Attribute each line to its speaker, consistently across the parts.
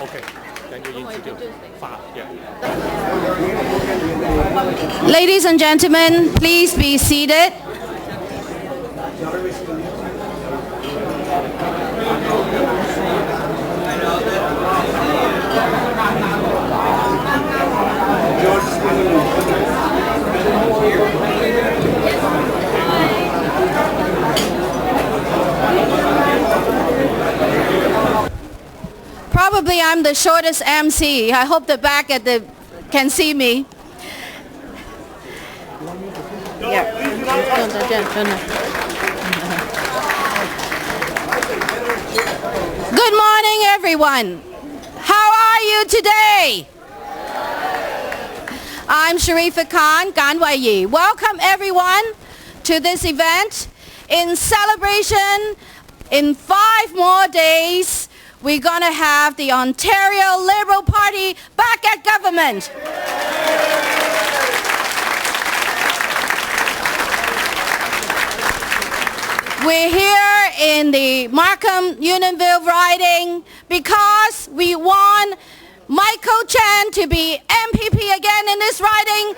Speaker 1: Okay. Then you introduce. Yeah.
Speaker 2: Ladies and gentlemen, please be seated. Probably I'm the shortest MC. I hope the back can see me. Yeah. Good morning, everyone. How are you today? I'm Sharifa Khan, Ganwai Yi. Welcome, everyone, to this event. In celebration, in 5 more days, we're going to have the Ontario Liberal Party back at government. We're here in the Markham-Unionville riding because we want Michael Chan to be MPP again in this riding.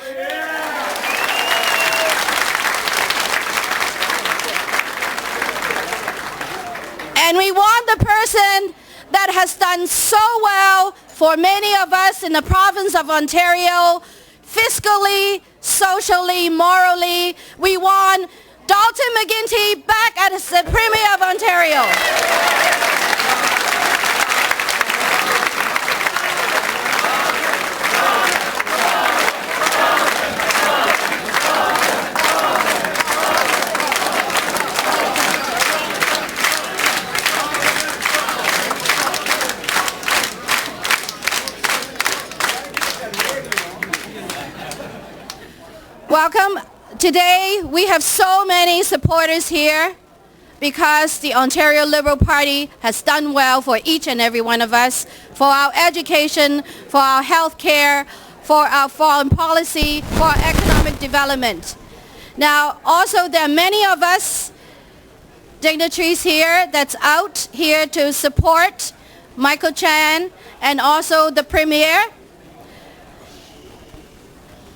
Speaker 2: And we want the person that has done so well for many of us in the province of Ontario, fiscally, socially, morally. We want Dalton McQuinty back as the Premier of Ontario. Welcome. Today we have so many supporters here because the Ontario Liberal Party has done well for each and every one of us, for our education, for our health care, for our foreign policy, for our economic development. Now, also there are many of us dignitaries here that's out here to support Michael Chan and also the Premier.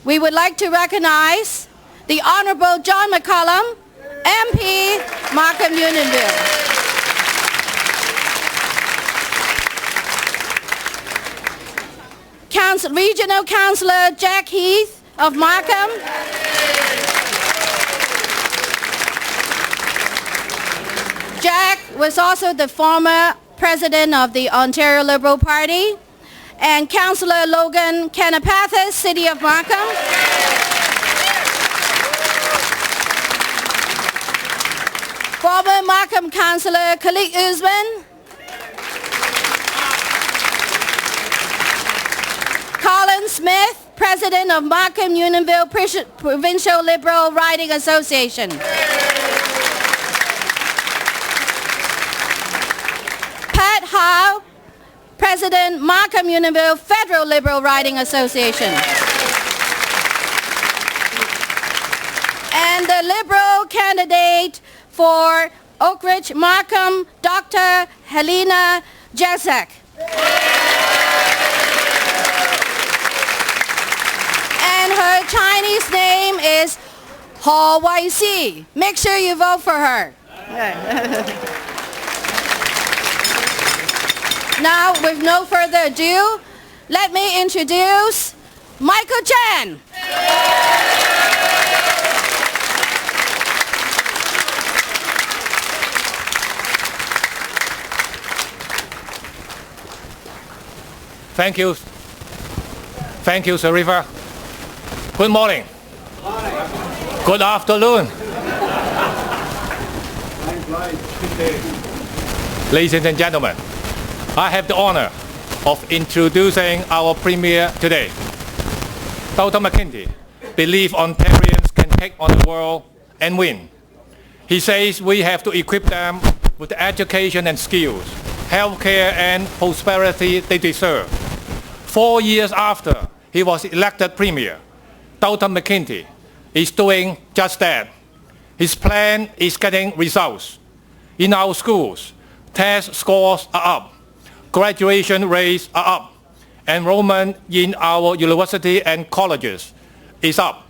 Speaker 2: We would like to recognize the Honourable John McCollum, MP, Markham-Unionville. Regional Councillor Jack Heath of Markham. Jack was also the former president of the Ontario Liberal Party. And Councillor Logan Kanapathis, City of Markham. Former Markham Councillor Khalid Usman. Colin Smith, President of Markham-Unionville Provincial Liberal Riding Association. Pat Howe, President, Markham-Unionville Federal Liberal Riding Association. And the Liberal candidate for Oak Ridge Markham, Dr. Helena Jezek. And her Chinese name is Ho Wai Si. Make sure you vote for her. Now, with no further ado, let me introduce Michael Chan.
Speaker 1: Thank you. Thank you, Sharifa. Good morning. Good afternoon. Ladies and gentlemen, I have the honor of introducing our Premier today. Dalton McQuinty believes Ontarians can take on the world and win. He says we have to equip them with the education and skills, health care and prosperity they deserve. 4 years after he was elected Premier, Dalton McQuinty is doing just that. His plan is getting results. In our schools, test scores are up. graduation rates are up. Enrollment in our university and colleges is up.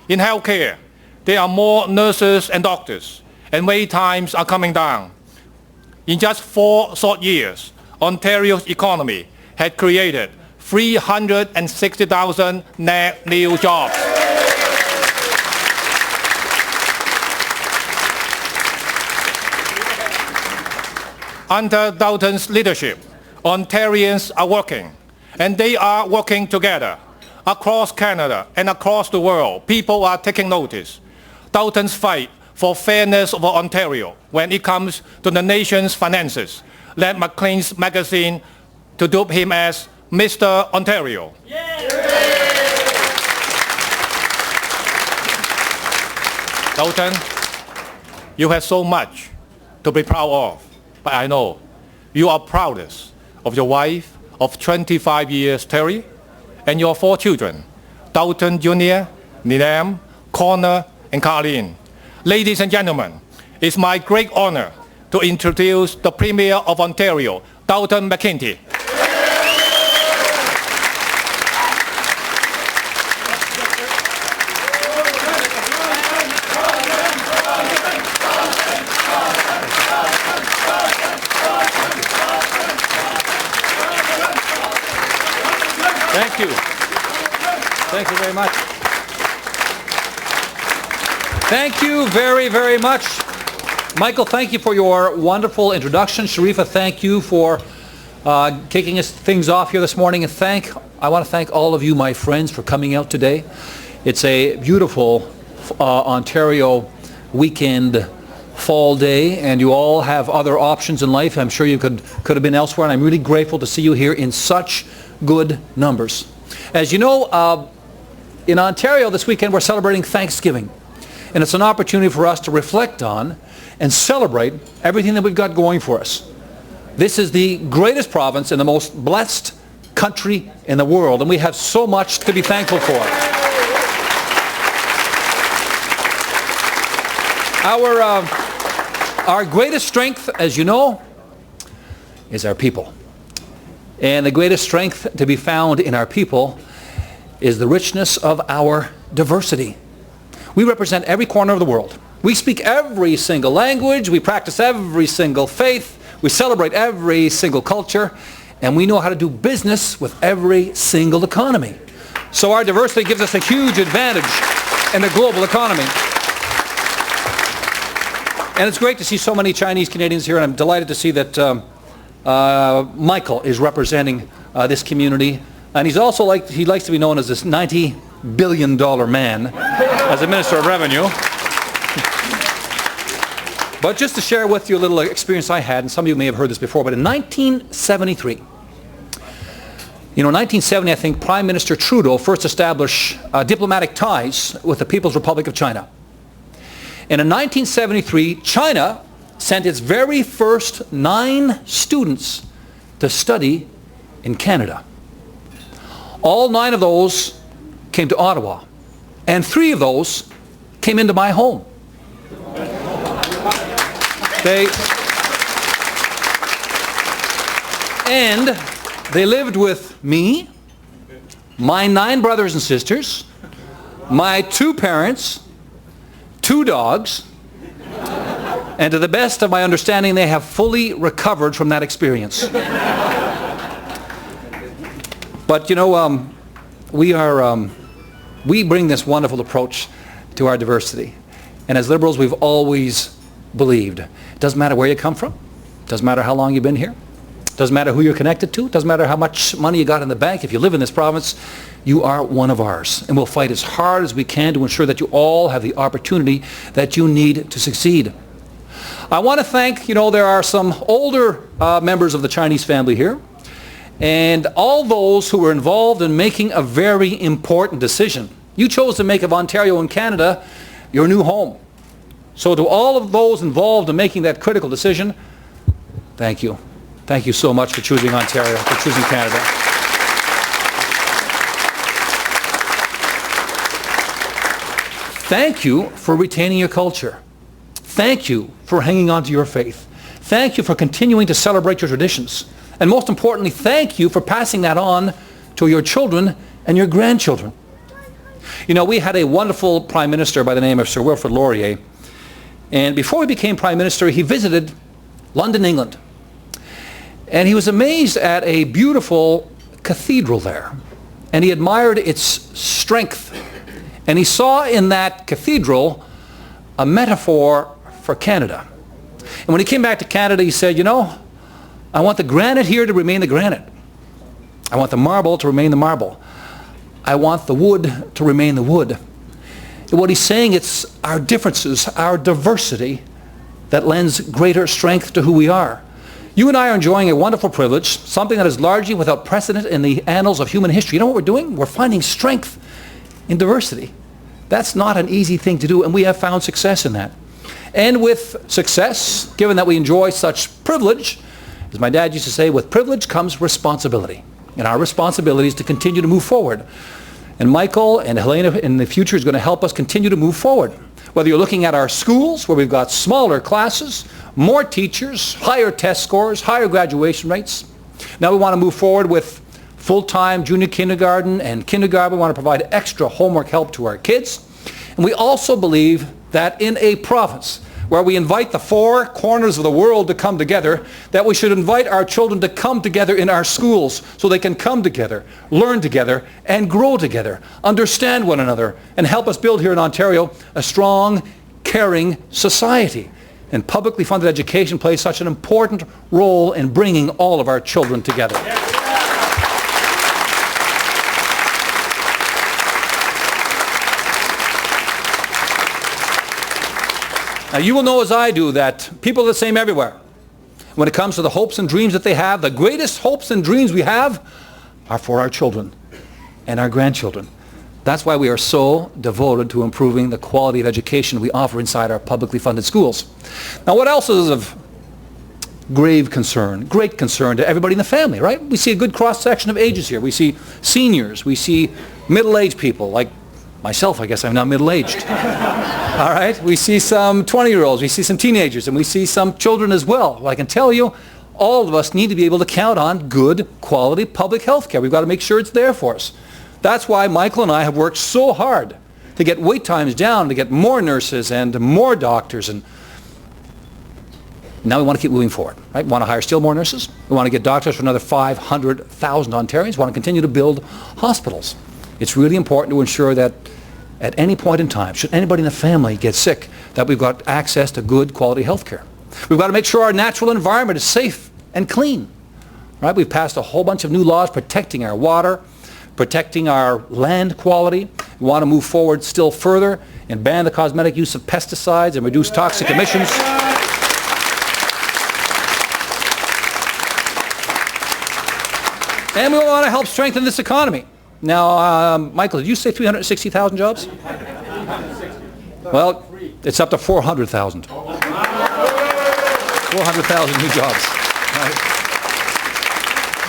Speaker 1: In healthcare, there are more nurses and doctors, and wait times are coming down. In just 4 short years, Ontario's economy had created 360,000 net new jobs. Under Dalton's leadership, Ontarians are working, and they are working together. Across Canada and across the world, people are taking notice. Dalton's fight for fairness of Ontario when it comes to the nation's finances led Maclean's magazine to dupe him as Mr. Ontario. Dalton, you have so much to be proud of, but I know you are proudest of your wife of 25 years, Terry, and your 4 children, Dalton Jr., Nidam, Connor, and Carleen. Ladies and gentlemen, it's my great honor to introduce the Premier of Ontario, Dalton McQuinty.
Speaker 3: Thank you. Thank you very much. Thank you very, very much. Michael, thank you for your wonderful introduction. Sharifa, thank you for kicking things off here this morning. And I want to thank all of you, my friends, for coming out today. It's a beautiful Ontario weekend fall day, and you all have other options in life. I'm sure you could have been elsewhere, and I'm really grateful to see you here in such good numbers. As you know, in Ontario this weekend we're celebrating Thanksgiving, and it's an opportunity for us to reflect on and celebrate everything that we've got going for us. This is the greatest province and the most blessed country in the world, and we have so much to be thankful for. Our greatest strength, as you know, is our people. And the greatest strength to be found in our people is the richness of our diversity. We represent every corner of the world. We speak every single language. We practice every single faith. We celebrate every single culture. And we know how to do business with every single economy. So our diversity gives us a huge advantage in the global economy. And it's great to see so many Chinese Canadians here, and I'm delighted to see that Michael is representing this community, and he likes to be known as this $90 billion man as a Minister of Revenue. But just to share with you a little experience I had, and some of you may have heard this before, but in 1973, in 1970, I think Prime Minister Trudeau first established diplomatic ties with the People's Republic of China. And in 1973, China sent its very first 9 students to study in Canada. All 9 of those came to Ottawa, and 3 of those came into my home. They lived with me, my 9 brothers and sisters, my 2 parents, 2 dogs, and to the best of my understanding, they have fully recovered from that experience. But we bring this wonderful approach to our diversity. And as Liberals, we've always believed, it doesn't matter where you come from, it doesn't matter how long you've been here, it doesn't matter who you're connected to, it doesn't matter how much money you got in the bank, if you live in this province, you are one of ours. And we'll fight as hard as we can to ensure that you all have the opportunity that you need to succeed. I want to thank, there are some older members of the Chinese family here, and all those who were involved in making a very important decision. You chose to make of Ontario and Canada your new home. So to all of those involved in making that critical decision, thank you. Thank you so much for choosing Ontario, for choosing Canada. Thank you for retaining your culture. Thank you for hanging on to your faith. Thank you for continuing to celebrate your traditions. And most importantly, thank you for passing that on to your children and your grandchildren. You know, we had a wonderful Prime Minister by the name of Sir Wilfrid Laurier. And before he became Prime Minister, he visited London, England. And he was amazed at a beautiful cathedral there. And he admired its strength. And he saw in that cathedral a metaphor for Canada. And when he came back to Canada, he said, you know, I want the granite here to remain the granite. I want the marble to remain the marble. I want the wood to remain the wood. And what he's saying, it's our differences, our diversity, that lends greater strength to who we are. You and I are enjoying a wonderful privilege, something that is largely without precedent in the annals of human history. You know what we're doing? We're finding strength in diversity. That's not an easy thing to do, and we have found success in that. And with success, given that we enjoy such privilege, as my dad used to say, with privilege comes responsibility. And our responsibility is to continue to move forward. And Michael and Helena in the future is going to help us continue to move forward. Whether you're looking at our schools, where we've got smaller classes, more teachers, higher test scores, higher graduation rates. Now we want to move forward with full-time junior kindergarten and kindergarten. We want to provide extra homework help to our kids. And we also believe that in a province where we invite the four corners of the world to come together, that we should invite our children to come together in our schools so they can come together, learn together, and grow together, understand one another, and help us build here in Ontario a strong, caring society. And publicly funded education plays such an important role in bringing all of our children together. Now, you will know as I do that people are the same everywhere. When it comes to the hopes and dreams that they have, the greatest hopes and dreams we have are for our children and our grandchildren. That's why we are so devoted to improving the quality of education we offer inside our publicly funded schools. Now, what else is of grave concern, great concern to everybody in the family, right? We see a good cross-section of ages here. We see seniors. We see middle-aged people, like myself. I guess I'm not middle-aged. All right? We see some 20-year-olds. We see some teenagers. And we see some children as well. Well, I can tell you, all of us need to be able to count on good, quality public health care. We've got to make sure it's there for us. That's why Michael and I have worked so hard to get wait times down, to get more nurses and more doctors. And now we want to keep moving forward. Right? We want to hire still more nurses. We want to get doctors for another 500,000 Ontarians. We want to continue to build hospitals. It's really important to ensure that at any point in time, should anybody in the family get sick, that we've got access to good quality health care. We've got to make sure our natural environment is safe and clean. Right? We've passed a whole bunch of new laws protecting our water, protecting our land quality. We want to move forward still further and ban the cosmetic use of pesticides and reduce toxic emissions. And we want to help strengthen this economy. Now, Michael, did you say 360,000 jobs? Well, it's up to 400,000. 400,000 new jobs. Right?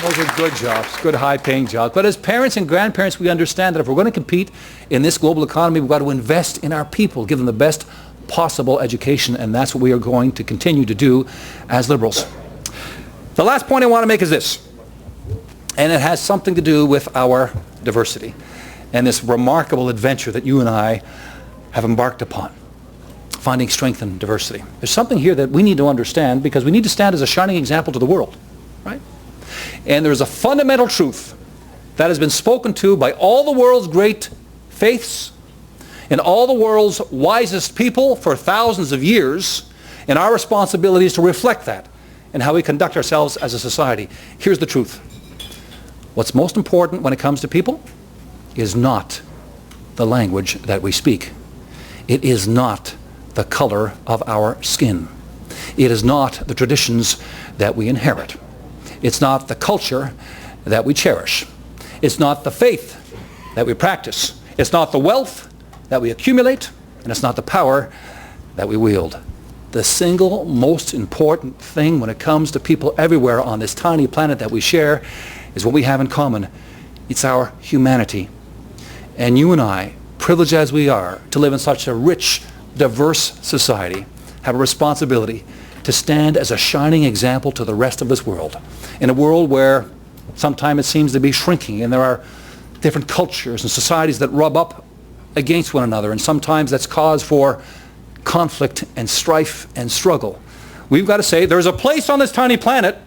Speaker 3: Those are good jobs, good high-paying jobs. But as parents and grandparents, we understand that if we're going to compete in this global economy, we've got to invest in our people, give them the best possible education, and that's what we are going to continue to do as Liberals. The last point I want to make is this, and it has something to do with our diversity and this remarkable adventure that you and I have embarked upon, finding strength in diversity. There's something here that we need to understand because we need to stand as a shining example to the world, right? And there's a fundamental truth that has been spoken to by all the world's great faiths and all the world's wisest people for thousands of years, and our responsibility is to reflect that in how we conduct ourselves as a society. Here's the truth. What's most important when it comes to people is not the language that we speak. It is not the color of our skin. It is not the traditions that we inherit. It's not the culture that we cherish. It's not the faith that we practice. It's not the wealth that we accumulate, and it's not the power that we wield. The single most important thing when it comes to people everywhere on this tiny planet that we share is what we have in common. It's our humanity. And you and I, privileged as we are to live in such a rich, diverse society, have a responsibility to stand as a shining example to the rest of this world. In a world where sometimes it seems to be shrinking, and there are different cultures and societies that rub up against one another, and sometimes that's cause for conflict and strife and struggle. We've got to say there's a place on this tiny planet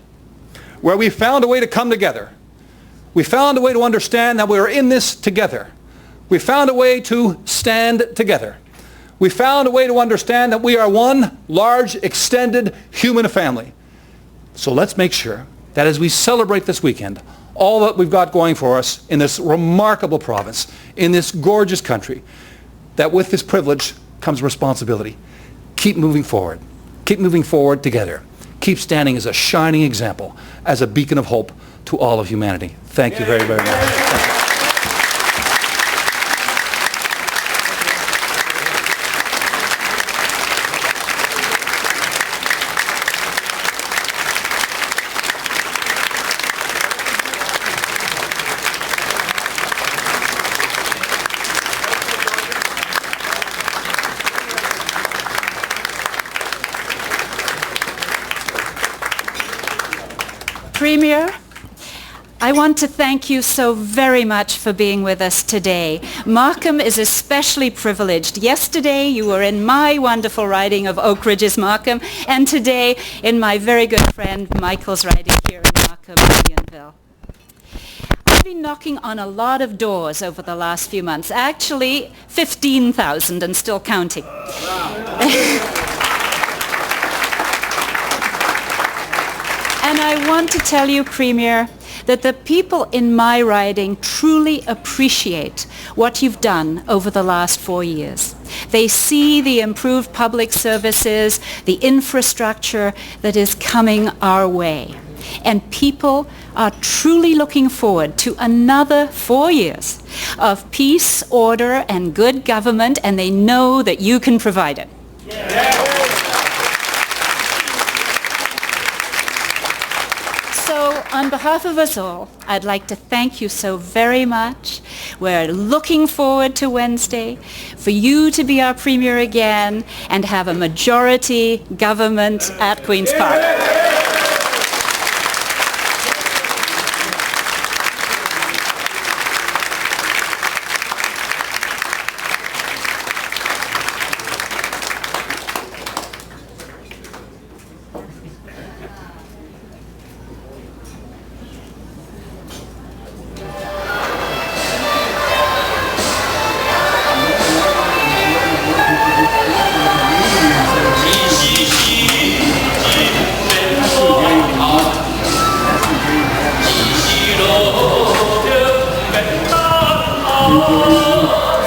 Speaker 3: where we found a way to come together. We found a way to understand that we are in this together. We found a way to stand together. We found a way to understand that we are one large, extended human family. So let's make sure that as we celebrate this weekend, all that we've got going for us in this remarkable province, in this gorgeous country, that with this privilege comes responsibility. Keep moving forward. Keep moving forward together. Keep standing as a shining example, as a beacon of hope to all of humanity. Thank you very, very much.
Speaker 4: Premier, I want to thank you so very much for being with us today. Markham is especially privileged. Yesterday you were in my wonderful riding of Oak Ridges, Markham, and today in my very good friend Michael's riding here in Markham, Unionville. I've been knocking on a lot of doors over the last few months, actually 15,000 and still counting. And I want to tell you, Premier, that the people in my riding truly appreciate what you've done over the last 4 years. They see the improved public services, the infrastructure that is coming our way. And people are truly looking forward to another 4 years of peace, order, and good government, and they know that you can provide it. So on behalf of us all, I'd like to thank you so very much. We're looking forward to Wednesday, for you to be our Premier again and have a majority government at Queen's Park.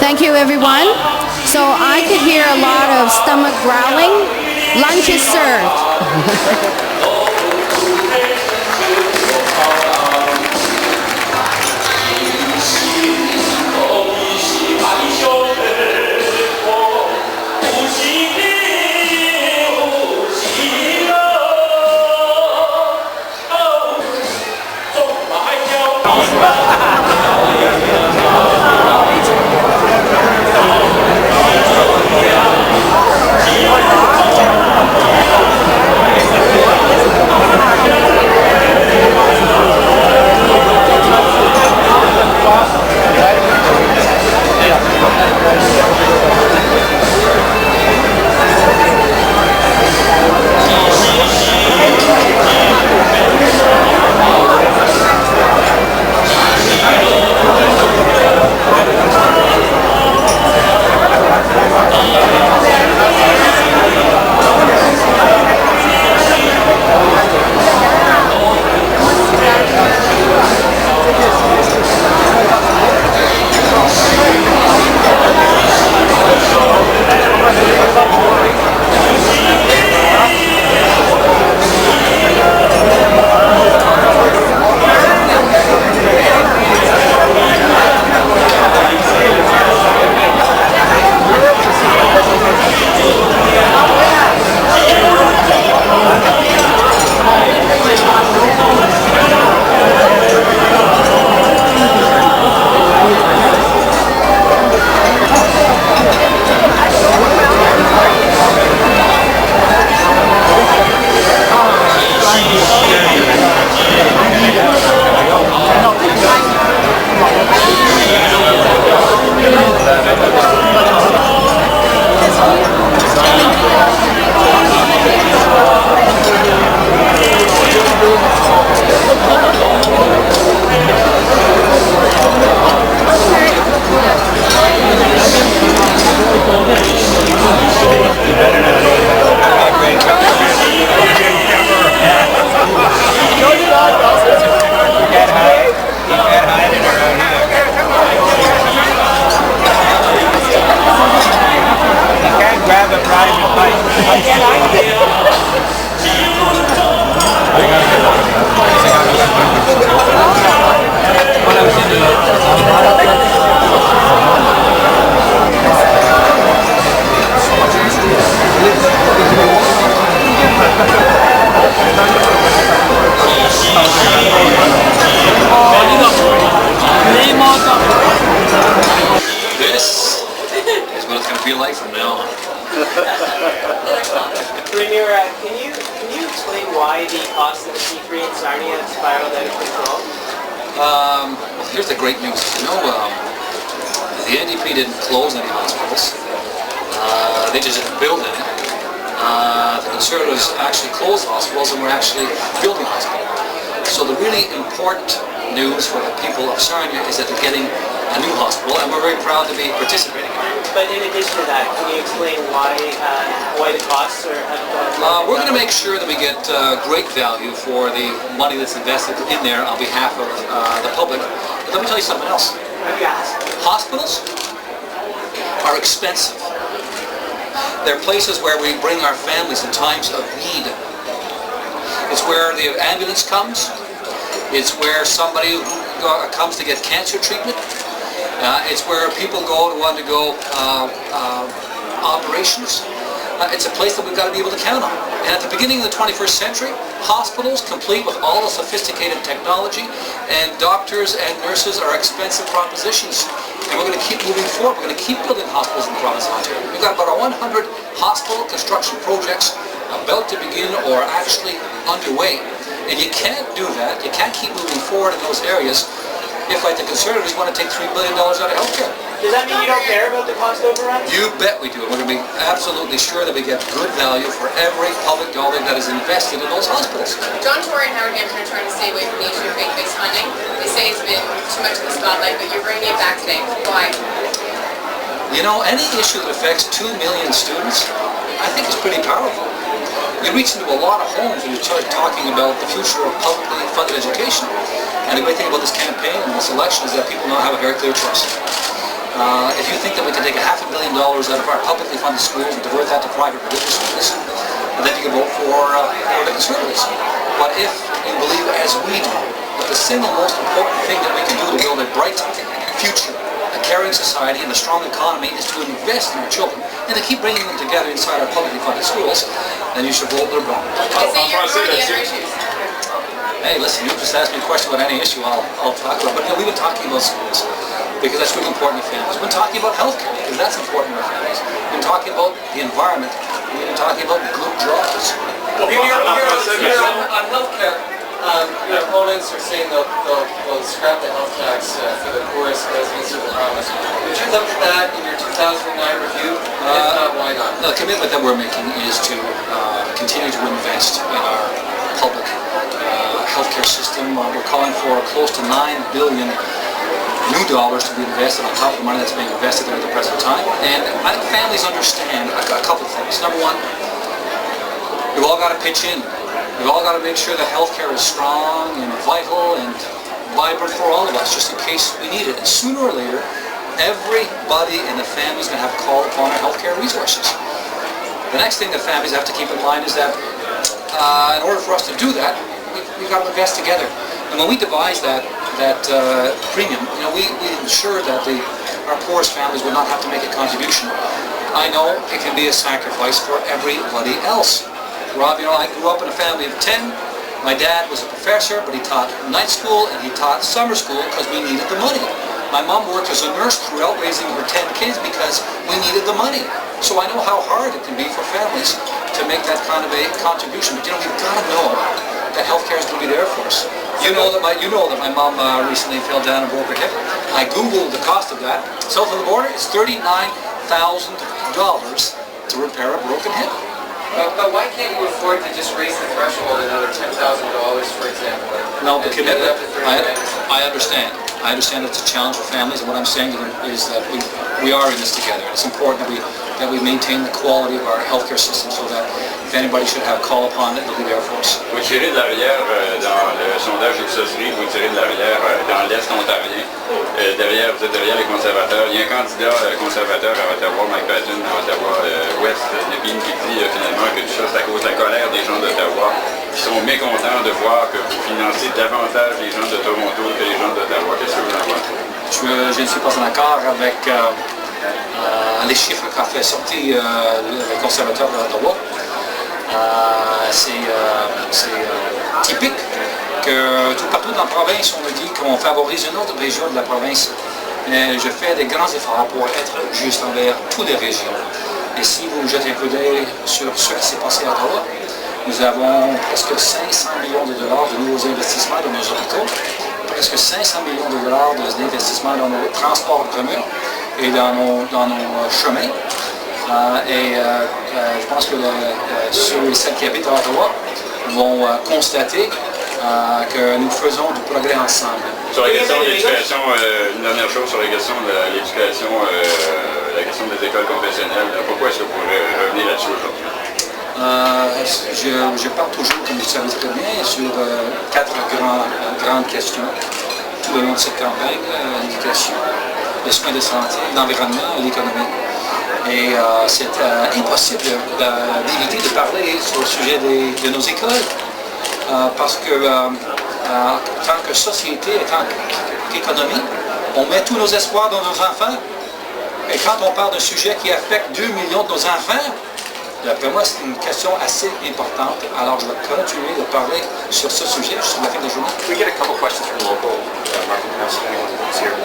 Speaker 2: Thank you, everyone. So I could hear a lot of stomach growling. Lunch is served.
Speaker 3: Well, here's the great news. You know, the NDP didn't close any hospitals. They just didn't build any. The Conservatives actually closed hospitals and were actually building hospitals. So the really important news for the people of Sarnia is that they're getting a new hospital, and we're very proud to be participating in it.
Speaker 5: But in addition to that, can you explain why the costs are?
Speaker 3: We're going to make sure that we get great value for the money that's invested in there on behalf of the public. But let me tell you something else. Hospitals are expensive. They're places where we bring our families in times of need. It's where the ambulance comes. It's where somebody comes to get cancer treatment. It's where people go to want to go operations. It's a place that we've got to be able to count on. And at the beginning of the 21st century, hospitals, complete with all the sophisticated technology, and doctors and nurses are expensive propositions. And we're going to keep moving forward. We're going to keep building hospitals in the province of Ontario. We've got about 100 hospital construction projects about to begin or actually underway. And you can't do that. You can't keep moving forward in those areas if, like the Conservatives, want to take $3 billion out of healthcare.
Speaker 5: Does that mean you don't care about the cost overruns?
Speaker 3: You bet we do. We're going to be absolutely sure that we get good value for every public dollar that is invested in those hospitals.
Speaker 6: John Tory and Howard Hampton are trying to stay away from the issue of faith-based funding. They say it's been too much in the spotlight, but you're bringing it back today. Why?
Speaker 3: You know, any issue that affects 2 million students, I think is pretty powerful. You reach into a lot of homes when you start talking about the future of publicly funded education. And the great thing about this campaign and this election is that people now have a very clear choice. If you think that we can take $500 million out of our publicly funded schools and divert that to private religious schools, then you can vote for the Conservatives. But if you believe, as we do, that the single most important thing that we can do to build a bright future, a caring society, and a strong economy is to invest in our children and to keep bringing them together inside our publicly funded schools, then you should vote Liberal.
Speaker 6: Is it your priority other issues?
Speaker 3: Hey, listen, you just asked me a question about any issue I'll talk about. But you know, we've been talking about schools because that's really important to families. We've been talking about healthcare because that's important to our families. We've been talking about the environment. We've been talking about good jobs.
Speaker 7: On healthcare, your opponents are saying they'll scrap the health tax for the poorest residents of the province. Did you look at that in your 2009 review? If not, why not?
Speaker 3: The commitment that we're making is to continue to invest in our public healthcare system. We're calling for close to $9 billion new dollars to be invested on top of the money that's being invested there at the present time. And I think families understand a couple of things. Number one, we've all got to pitch in. We've all got to make sure that healthcare is strong and vital and vibrant for all of us, just in case we need it. And sooner or later, everybody in the family is going to have to call upon our healthcare resources. The next thing that families have to keep in mind is that in order for us to do that, we've got to invest together. And when we devised that premium, you know, we ensured that our poorest families would not have to make a contribution. I know it can be a sacrifice for everybody else. Rob, you know, I grew up in a family of 10. My dad was a professor, but he taught night school and he taught summer school because we needed the money. My mom worked as a nurse throughout raising her 10 kids because we needed the money. So I know how hard it can be for families to make that kind of a contribution. But you know, we've got to know that healthcare is going to be there for us. You know that my mom recently fell down and broke her hip. I googled the cost of that. South of the border, it's $39,000 to repair a broken hip.
Speaker 7: But why can't you afford to just raise the threshold another $10,000, for example?
Speaker 3: No, the commitment, I understand. I understand it's a challenge for families, and what I'm saying to them is that we are in this together. It's important that we maintain the quality of our healthcare system so that if anybody should have a call upon it, they'll be there for us.
Speaker 8: Vous tirez de l'arrière dans le sondage Ipsos-Ri, vous tirez de l'arrière dans l'Est ontarien. Vous êtes derrière les conservateurs. Il y a un candidat conservateur à Ottawa, Mike Patton, à Ottawa-Ouest, Népine, qui dit finalement que tout ça, c'est à cause de la colère des gens d'Ottawa, qui sont mécontents de voir que vous financez davantage les gens de Toronto que les gens d'Ottawa. Qu'est-ce que vous en pensez?
Speaker 3: Je ne suis pas en accord avec les chiffres qu'a fait sortir les conservateurs d'Ottawa. C'est typique que tout partout dans la province, on me dit qu'on favorise une autre région de la province. Mais je fais des grands efforts pour être juste envers toutes les régions. Et si vous jetez un coup d'œil sur ce qui s'est passé à Ottawa, nous avons presque 500 millions de dollars de nouveaux investissements dans nos hôpitaux.
Speaker 9: presque 500 millions de dollars d'investissement dans nos transports en commun et dans nos chemins. Je pense que ceux et celles qui habitent à Ottawa vont constater que nous faisons du progrès ensemble.
Speaker 8: Sur la question de l'éducation, une dernière chose sur la question de l'éducation, la question des écoles confessionnelles, pourquoi est-ce que vous pourrez revenir là-dessus aujourd'hui?
Speaker 9: Je parle toujours, comme vous savez très bien, sur 4 grandes questions tout le long de cette campagne: l'éducation, les soins de santé, l'environnement et l'économie. Et c'est impossible d'éviter de parler sur le sujet de nos écoles parce que tant que société et tant qu'économie, on met tous nos espoirs dans nos enfants. Et quand on parle d'un sujet qui affecte 2 millions de nos enfants, d'après moi, c'est une question assez importante. Alors, je vais continuer de parler sur ce sujet jusqu'à la fin de la journée.
Speaker 10: We get a couple questions from local market council here.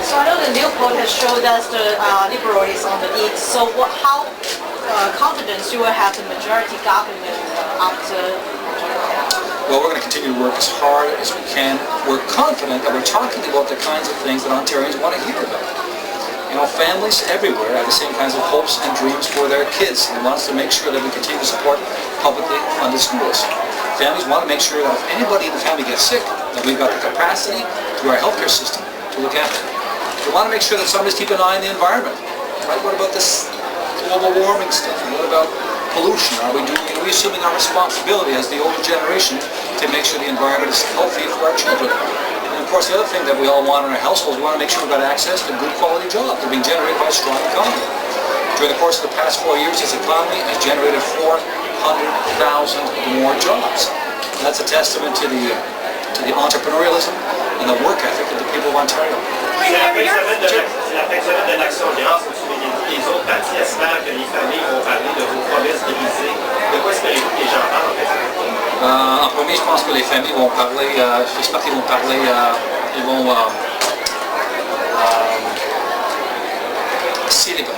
Speaker 11: So I know the new poll has showed us the Liberal is on the lead. So how confidence you will have the majority government after?
Speaker 9: Well, we're going to continue to work as hard as we can. We're confident that we're talking about the kinds of things that Ontarians want to hear about. You know, families everywhere have the same kinds of hopes and dreams for their kids and wants to make sure that we continue to support publicly funded schools. Families want to make sure that if anybody in the family gets sick, that we've got the capacity through our healthcare system to look after them. We want to make sure that somebody's keeping an eye on the environment. Right? What about this global warming stuff? And what about pollution? Are we assuming our responsibility as the older generation to make sure the environment is healthy for our children? And of course, the other thing that we all want in our households, we want to make sure we've got access to good quality jobs that are being generated by a strong economy. During the course of the past 4 years, this economy has generated 400,000 more jobs. And that's a testament to the entrepreneurialism and the work ethic of the people of Ontario.
Speaker 10: C'est la fin de semaine de l'Action de grâce, les autres partis espèrent que les familles vont parler de vos promesses brisées. De quoi espérez-vous que les gens parlent en fait?
Speaker 9: En premier, je pense que les familles vont parler, j'espère qu'ils vont parler, ils vont célébrer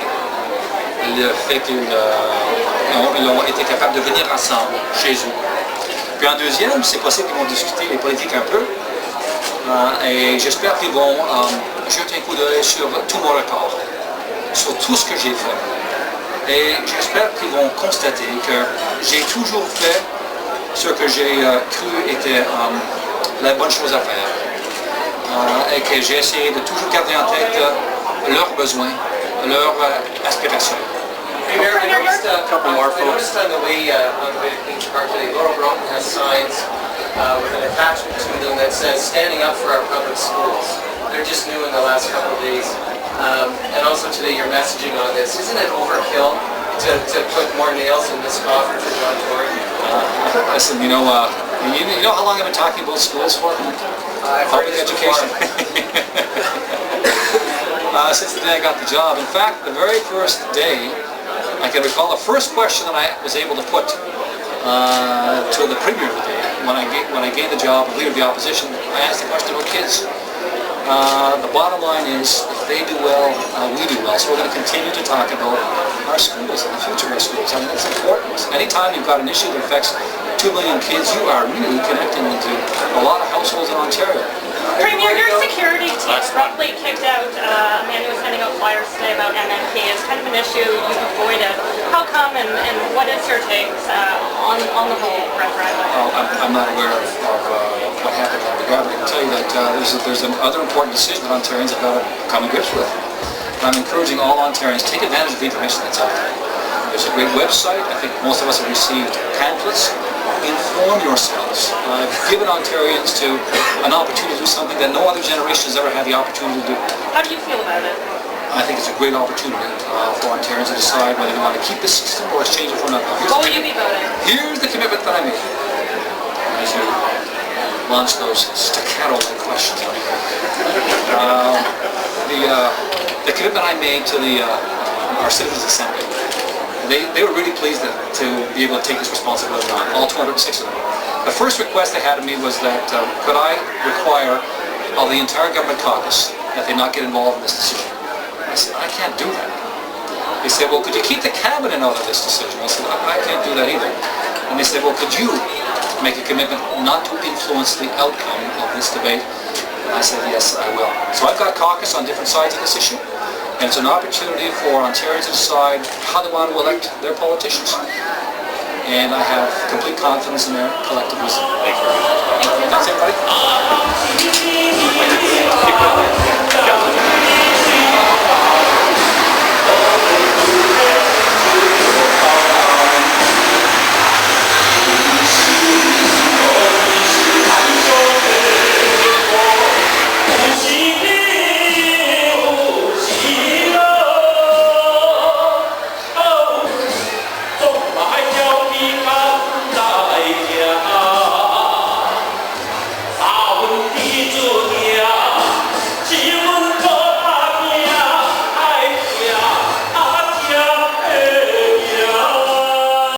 Speaker 9: le fait qu'ils ont été capables de venir ensemble chez eux. Puis en deuxième, c'est possible qu'ils vont discuter les politiques un peu. Et j'espère qu'ils vont jeter un coup d'œil sur tout mon record, sur tout ce que j'ai fait. Et j'espère qu'ils vont constater que j'ai toujours fait ce que j'ai cru était la bonne chose à faire. Et que j'ai essayé de toujours garder en tête leurs besoins, leurs aspirations.
Speaker 7: Premier, I noticed on the way to Queen's Park today, Laurel Broughton has signs with an attachment to them that says "Standing Up for Our Public Schools." They're just new in the last couple of days. And also today you're messaging on this. Isn't it overkill to put more nails in this coffin for John Tory?
Speaker 9: Listen, you know how long I've been talking about schools for? Public education. Since the day I got the job. In fact, the very first day, I can recall the first question that I was able to put to the Premier of the day, when I gained the job of leader of the opposition, I asked the question about kids. The bottom line is, if they do well, we do well. So we're going to continue to talk about our schools and the future of our schools. I mean, it's important. Anytime you've got an issue that affects 2 million kids, you are really connecting into a lot of households in Ontario.
Speaker 12: Premier, your security team abruptly kicked out a man who was sending out flyers today about MNP. It's kind of an issue you've avoided. How come and what is your takes on the whole referendum?
Speaker 9: I'm not aware of what happened on the ground. I can tell you that there's another important decision that Ontarians have got to come to grips with. I'm encouraging all Ontarians to take advantage of the information that's out there. There's a great website. I think most of us have received pamphlets. Inform yourselves. Given Ontarians to an opportunity to do something that no other generation has ever had the opportunity to do.
Speaker 12: How do you feel about it?
Speaker 9: I think it's a great opportunity for Ontarians to decide whether they want to keep this system or exchange it for another.
Speaker 12: What will you be voting?
Speaker 9: Here's the commitment that I made. As you launch those staccato-like questions. The commitment I made to our Citizens Assembly. They were really pleased to be able to take this responsibility on, all 206 of them. The first request they had of me was that could I require of the entire government caucus that they not get involved in this decision. I said, I can't do that. They said, well, could you keep the cabinet out of this decision? I said, I can't do that either. And they said, well, could you make a commitment not to influence the outcome of this debate? And I said, yes, I will. So I've got a caucus on different sides of this issue, and it's an opportunity for Ontarians to decide how they want to elect their politicians. And I have complete confidence in their collective wisdom.
Speaker 8: Thanks very much.
Speaker 9: Thanks, everybody.